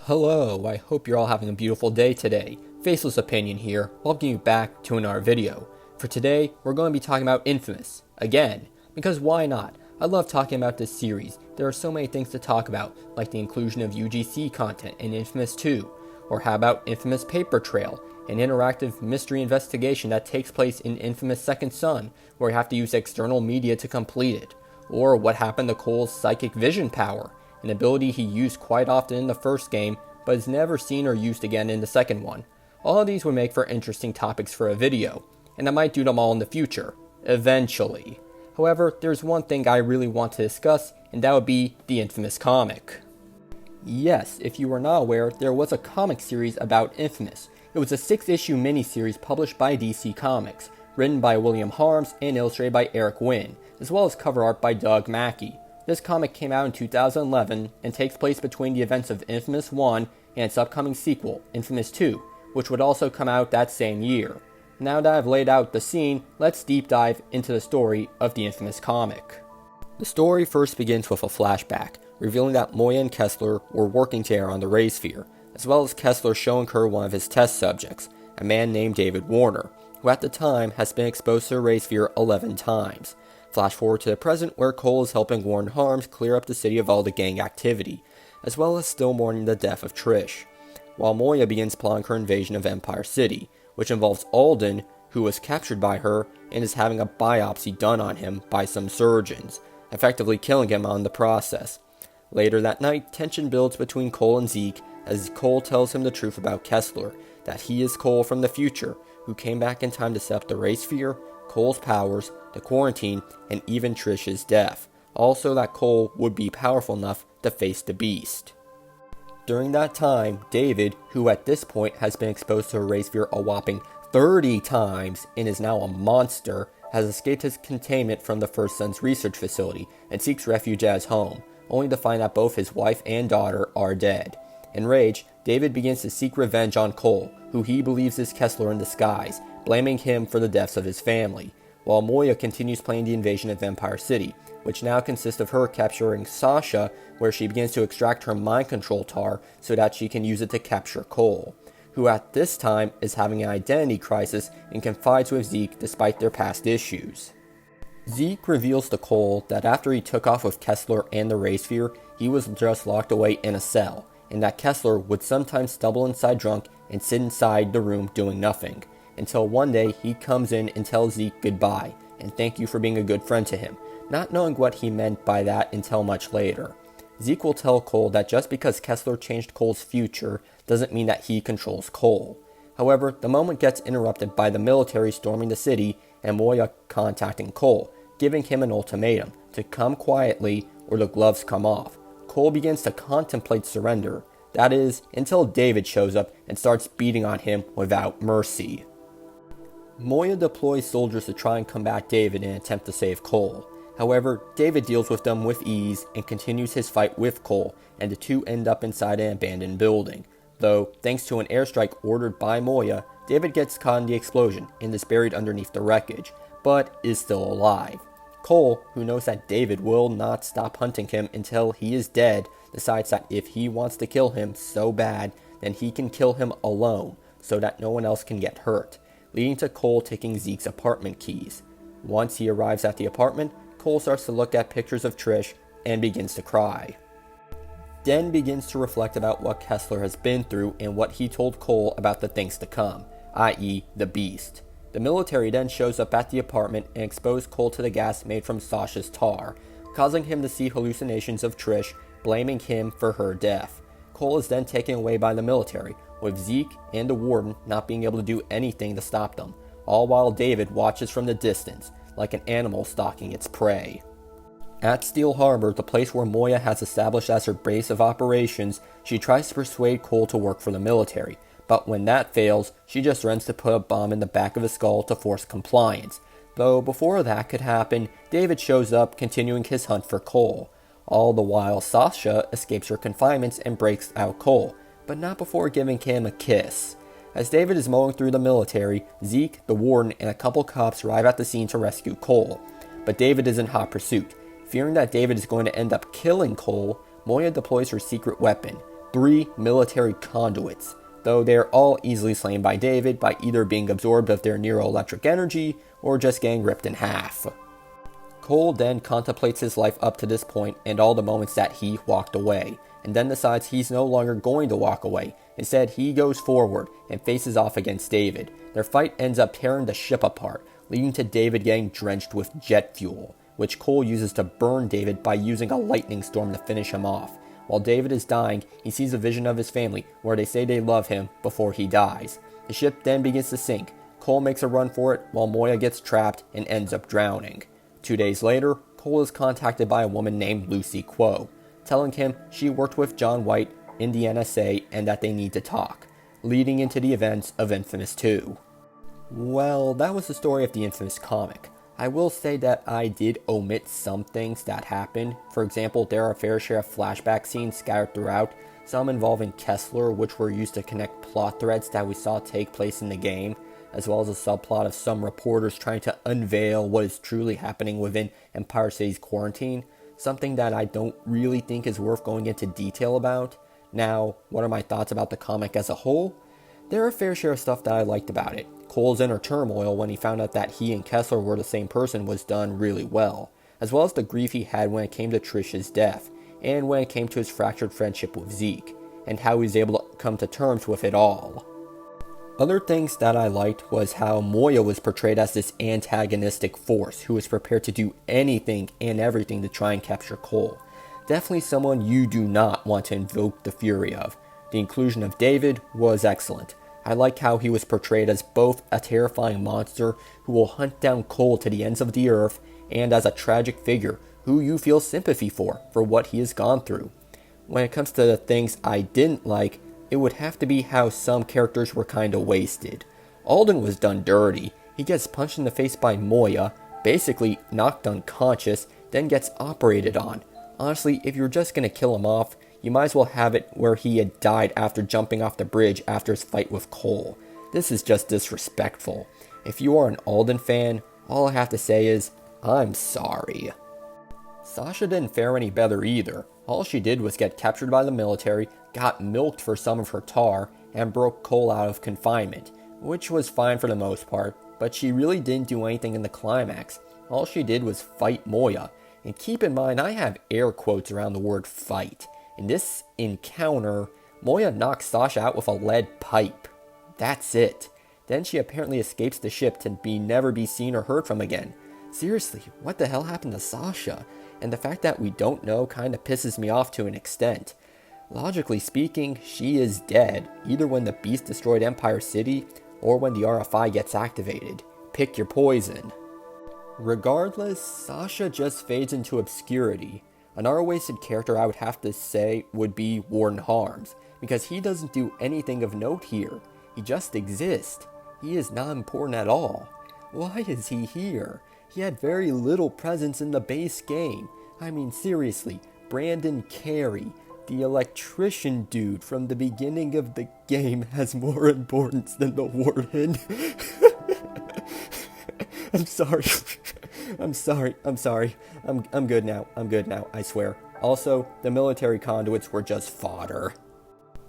Hello, I hope you're all having a beautiful day today. Faceless Opinion here, welcoming you back to another video. For today, we're going to be talking about Infamous, again, because why not? I love talking about this series. There are so many things to talk about, like the inclusion of UGC content in Infamous 2, or how about Infamous Paper Trail, an interactive mystery investigation that takes place in Infamous Second Son, where you have to use external media to complete it, or what happened to Cole's psychic vision power, an ability he used quite often in the first game, but is never seen or used again in the second one. All of these would make for interesting topics for a video, and I might do them all in the future, eventually. However, there's one thing I really want to discuss, and that would be the Infamous comic. Yes, if you were not aware, there was a comic series about Infamous. It was a 6-issue miniseries published by DC Comics, written by William Harms and illustrated by Eric Wynn, as well as cover art by Doug Mackey. This comic came out in 2011 and takes place between the events of Infamous 1 and its upcoming sequel, Infamous 2, which would also come out that same year. Now that I've laid out the scene, let's deep dive into the story of the Infamous comic. The story first begins with a flashback, revealing that Moya and Kessler were working together on the Ray Sphere, as well as Kessler showing her one of his test subjects, a man named David Warner, who at the time has been exposed to the Ray Sphere 11 times. Flash forward to the present, where Cole is helping Warren Harms clear up the city of all the gang activity, as well as still mourning the death of Trish, while Moya begins plotting her invasion of Empire City, which involves Alden, who was captured by her and is having a biopsy done on him by some surgeons, effectively killing him on the process. Later that night, tension builds between Cole and Zeke as Cole tells him the truth about Kessler, that he is Cole from the future, who came back in time to set up the Ray Sphere, Cole's powers, the quarantine, and even Trish's death. Also that Cole would be powerful enough to face the Beast. During that time, David, who at this point has been exposed to a Ray Sphere a whopping 30 times and is now a monster, has escaped his containment from the First Son's research facility and seeks refuge at his home, only to find that both his wife and daughter are dead. Enraged, David begins to seek revenge on Cole, who he believes is Kessler in disguise, blaming him for the deaths of his family, while Moya continues planning the invasion of Empire City, which now consists of her capturing Sasha, where she begins to extract her mind control tar so that she can use it to capture Cole, who at this time is having an identity crisis and confides with Zeke despite their past issues. Zeke reveals to Cole that after he took off with Kessler and the Ray Sphere, he was just locked away in a cell, and that Kessler would sometimes stumble inside drunk and sit inside the room doing nothing, until one day he comes in and tells Zeke goodbye, and thank you for being a good friend to him, not knowing what he meant by that until much later. Zeke will tell Cole that just because Kessler changed Cole's future doesn't mean that he controls Cole. However, the moment gets interrupted by the military storming the city and Moya contacting Cole, giving him an ultimatum to come quietly or the gloves come off. Cole begins to contemplate surrender, that is, until David shows up and starts beating on him without mercy. Moya deploys soldiers to try and combat David in an attempt to save Cole. However, David deals with them with ease and continues his fight with Cole, and the two end up inside an abandoned building. Though, thanks to an airstrike ordered by Moya, David gets caught in the explosion and is buried underneath the wreckage, but is still alive. Cole, who knows that David will not stop hunting him until he is dead, decides that if he wants to kill him so bad, then he can kill him alone, so that no one else can get hurt, leading to Cole taking Zeke's apartment keys. Once he arrives at the apartment, Cole starts to look at pictures of Trish and begins to cry. Den begins to reflect about what Kessler has been through and what he told Cole about the things to come, i.e. the Beast. The military then shows up at the apartment and exposes Cole to the gas made from Sasha's tar, causing him to see hallucinations of Trish, blaming him for her death. Cole is then taken away by the military, with Zeke and the warden not being able to do anything to stop them, all while David watches from the distance, like an animal stalking its prey. At Steel Harbor, the place where Moya has established as her base of operations, she tries to persuade Cole to work for the military, but when that fails, she just runs to put a bomb in the back of his skull to force compliance. Though before that could happen, David shows up, continuing his hunt for Cole. All the while, Sasha escapes her confinements and breaks out Cole, but not before giving him a kiss. As David is mowing through the military, Zeke, the warden, and a couple cops arrive at the scene to rescue Cole. But David is in hot pursuit. Fearing that David is going to end up killing Cole, Moya deploys her secret weapon, 3 military conduits, though they are all easily slain by David by either being absorbed of their neuroelectric energy or just getting ripped in half. Cole then contemplates his life up to this point and all the moments that he walked away, and then decides he's no longer going to walk away. Instead, he goes forward and faces off against David. Their fight ends up tearing the ship apart, leading to David getting drenched with jet fuel, which Cole uses to burn David by using a lightning storm to finish him off. While David is dying, he sees a vision of his family where they say they love him before he dies. The ship then begins to sink. Cole makes a run for it while Moya gets trapped and ends up drowning. 2 days later, Cole is contacted by a woman named Lucy Quo, telling him she worked with John White in the NSA and that they need to talk, leading into the events of Infamous 2. Well, that was the story of the Infamous comic. I will say that I did omit some things that happened. For example, there are a fair share of flashback scenes scattered throughout, some involving Kessler, which were used to connect plot threads that we saw take place in the game, as well as a subplot of some reporters trying to unveil what is truly happening within Empire City's quarantine, something that I don't really think is worth going into detail about. Now, what are my thoughts about the comic as a whole? There are a fair share of stuff that I liked about it. Cole's inner turmoil when he found out that he and Kessler were the same person was done really well, as well as the grief he had when it came to Trish's death, and when it came to his fractured friendship with Zeke, and how he was able to come to terms with it all. Other things that I liked was how Moya was portrayed as this antagonistic force who was prepared to do anything and everything to try and capture Cole. Definitely someone you do not want to invoke the fury of. The inclusion of David was excellent. I like how he was portrayed as both a terrifying monster who will hunt down Cole to the ends of the earth, and as a tragic figure who you feel sympathy for what he has gone through. When it comes to the things I didn't like, it would have to be how some characters were kinda wasted. Alden was done dirty. He gets punched in the face by Moya, basically knocked unconscious, then gets operated on. Honestly, if you're just gonna kill him off, you might as well have it where he had died after jumping off the bridge after his fight with Cole. This is just disrespectful. If you are an Alden fan, all I have to say is, I'm sorry. Sasha didn't fare any better either. All she did was get captured by the military, got milked for some of her tar, and broke Cole out of confinement, which was fine for the most part, but she really didn't do anything in the climax. All she did was fight Moya, and keep in mind I have air quotes around the word fight. In this encounter, Moya knocks Sasha out with a lead pipe. That's it. Then she apparently escapes the ship to never be seen or heard from again. Seriously, what the hell happened to Sasha? And the fact that we don't know kinda pisses me off to an extent. Logically speaking, she is dead, either when the Beast destroyed Empire City, or when the RFI gets activated. Pick your poison. Regardless, Sasha just fades into obscurity. Another wasted character I would have to say would be Warden Harms, because he doesn't do anything of note here. He just exists. He is not important at all. Why is he here? He had very little presence in the base game. I mean, seriously, Brandon Carey, the electrician dude from the beginning of the game, has more importance than the warden. I'm sorry. I'm good now, I swear. Also, the military conduits were just fodder.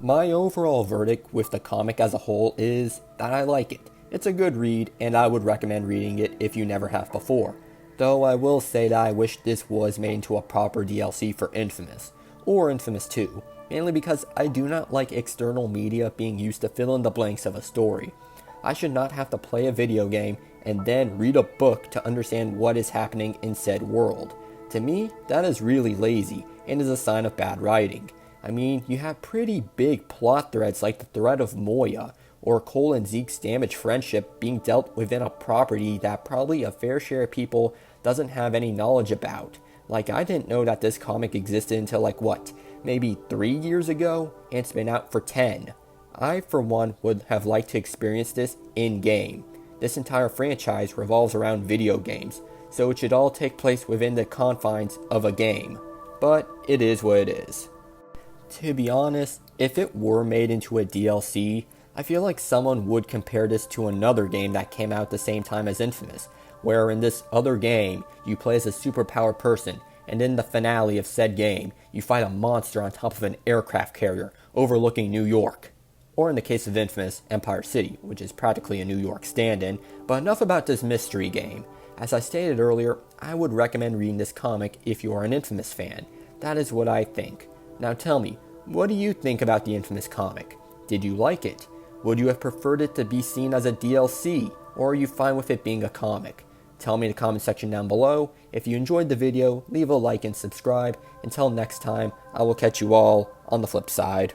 My overall verdict with the comic as a whole is that I like it. It's a good read, and I would recommend reading it if you never have before. Though I will say that I wish this was made into a proper DLC for Infamous, or Infamous 2, mainly because I do not like external media being used to fill in the blanks of a story. I should not have to play a video game and then read a book to understand what is happening in said world. To me, that is really lazy, and is a sign of bad writing. I mean, you have pretty big plot threads like the threat of Moya, or Cole and Zeke's damaged friendship being dealt within a property that probably a fair share of people doesn't have any knowledge about. Like, I didn't know that this comic existed until maybe 3 years ago, and it's been out for 10. I, for one, would have liked to experience this in-game. This entire franchise revolves around video games, so it should all take place within the confines of a game. But it is what it is. To be honest, if it were made into a DLC, I feel like someone would compare this to another game that came out at the same time as Infamous, where in this other game, you play as a superpowered person, and in the finale of said game, you fight a monster on top of an aircraft carrier overlooking New York. Or in the case of Infamous, Empire City, which is practically a New York stand-in. But enough about this mystery game. As I stated earlier, I would recommend reading this comic if you are an Infamous fan. That is what I think. Now tell me, what do you think about the Infamous comic? Did you like it? Would you have preferred it to be seen as a DLC, or are you fine with it being a comic? Tell me in the comment section down below. If you enjoyed the video, leave a like and subscribe. Until next time, I will catch you all on the flip side.